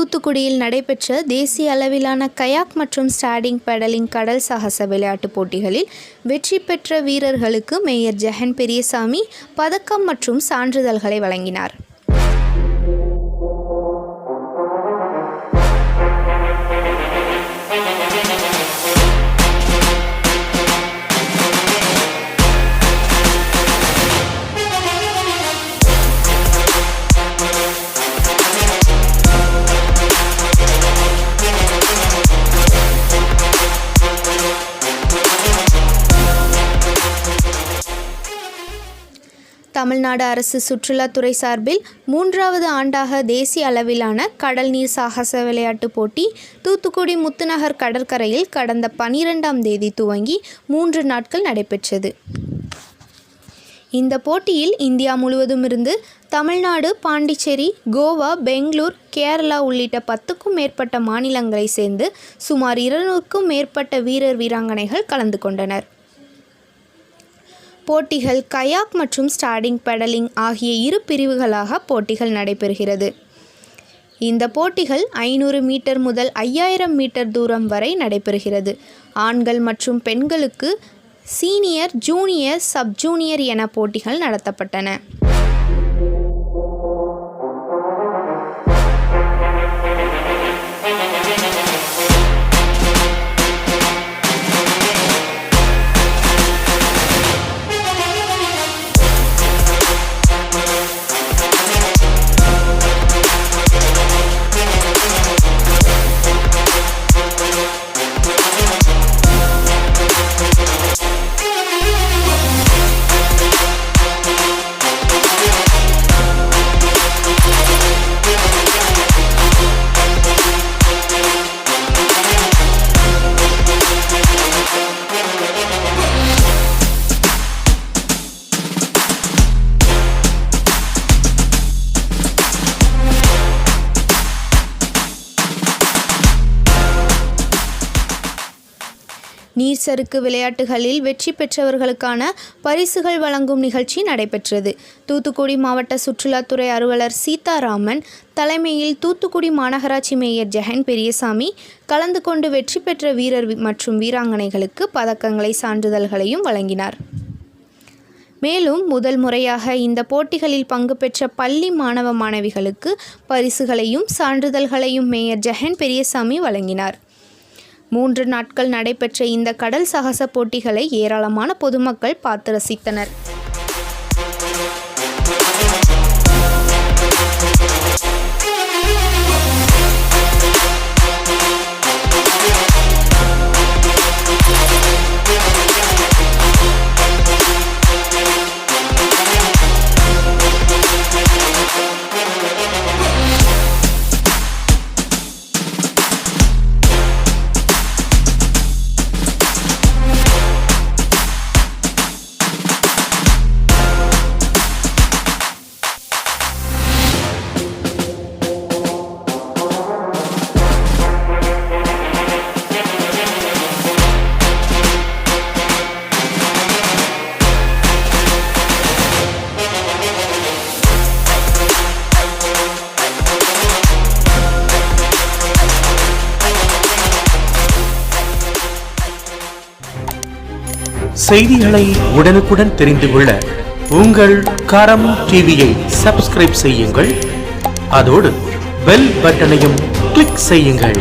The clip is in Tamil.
தூத்துக்குடியில் நடைபெற்ற தேசிய அளவிலான கயாக் மற்றும் ஸ்டாண்டிங் பெடலிங் கடல் சாகச விளையாட்டுப் போட்டிகளில் வெற்றி பெற்ற வீரர்களுக்கு மேயர் ஜெகன் பெரியசாமி பதக்கம் மற்றும் சான்றிதழ்களை வழங்கினார். தமிழ்நாடு அரசு சுற்றுலாத்துறை சார்பில் 3வது ஆண்டாக தேசிய அளவிலான கடல் நீர் சாகச விளையாட்டுப் போட்டி தூத்துக்குடி முத்துநகர் கடற்கரையில் கடந்த 12ஆம் தேதி துவங்கி 3 நாட்கள் நடைபெற்றது. இந்த போட்டியில் இந்தியா முழுவதும் இருந்து தமிழ்நாடு, பாண்டிச்சேரி, கோவா, பெங்களூர், கேரளா உள்ளிட்ட 10க்கும் மேற்பட்ட மாநிலங்களை சேர்ந்து சுமார் 200க்கும் மேற்பட்ட வீரர் வீராங்கனைகள் கலந்து கொண்டனர். போட்டிகள் கயாக் மற்றும் ஸ்டாண்டிங் பெடலிங் ஆகிய 2 பிரிவுகளாக போட்டிகள் நடைபெறுகிறது. இந்த போட்டிகள் 500 மீட்டர் முதல் 5000 மீட்டர் தூரம் வரை நடைபெறுகிறது. ஆண்கள் மற்றும் பெண்களுக்கு சீனியர், ஜூனியர், சப் ஜூனியர் என போட்டிகள் நடத்தப்பட்டன. நீர் சறுக்கு விளையாட்டுகளில் வெற்றி பெற்றவர்களுக்கான பரிசுகள் வழங்கும் நிகழ்ச்சி நடைபெற்றது. தூத்துக்குடி மாவட்ட சுற்றுலாத்துறை அலுவலர் சீதாராமன் தலைமையில் தூத்துக்குடி மாநகராட்சி மேயர் ஜெகன் பெரியசாமி கலந்து கொண்டு வெற்றி பெற்ற வீரர் மற்றும் வீராங்கனைகளுக்கு பதக்கங்களை, சான்றிதழ்களையும் வழங்கினார். மேலும் முதல் முறையாக இந்த போட்டிகளில் பங்கு பெற்ற பள்ளி மாணவ மாணவிகளுக்கு பரிசுகளையும் சான்றிதழ்களையும் மேயர் ஜெகன் பெரியசாமி வழங்கினார். 3 நாட்கள் நடைபெற்ற இந்த கடல் சாகச போட்டிகளை ஏராளமான பொதுமக்கள் பார்த்து ரசித்தனர். செய்திகளை உடனுக்குடன் தெரிந்து கொள்ள உங்கள் கரம் டிவியை சப்ஸ்கிரைப் செய்யுங்கள். அதோடு பெல் பட்டனையும் கிளிக் செய்யுங்கள்.